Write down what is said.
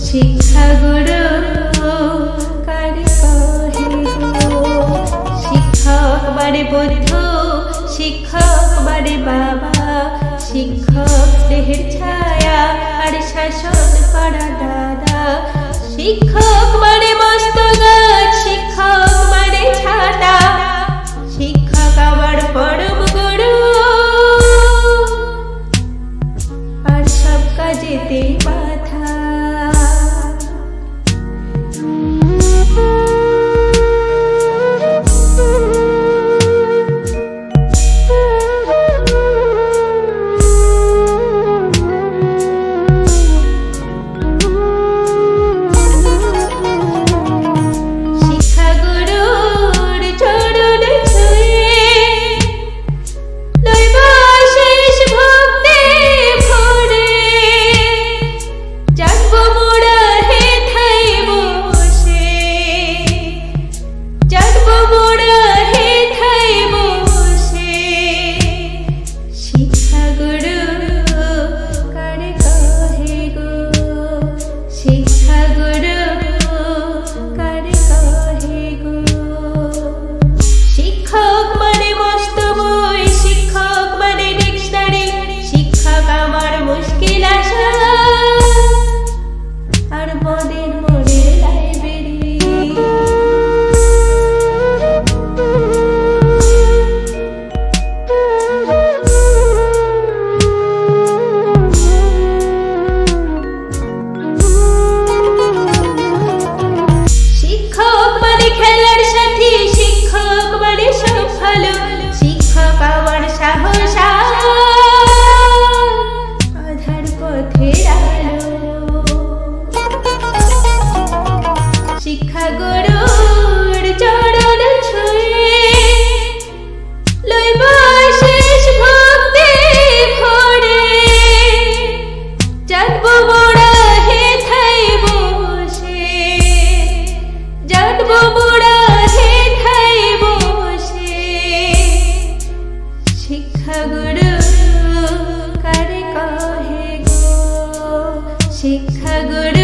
শিক্ষা গুরু কারে কহে গো। শিক্ষক বারে বন্ধু, শিক্ষক বারে বাবা, শিক্ষক দেহের ছায়া আর শাসন করা দাদা। শিক্ষক মানে মস্ত গাছ, শিক্ষক মানে ছাতা, শিক্ষক আমার পরম গুরু, আর সব কাজেতে মাথা। শিক্ষা গুরুর চরণ ছুঁয়ে লইব শেষ ভক্তি ভরে, জানব মোরা হেথায় বসে, জানব মোরা হেথায় বসে। শিক্ষা গুরু কারে কহে গো, শিক্ষা গুরু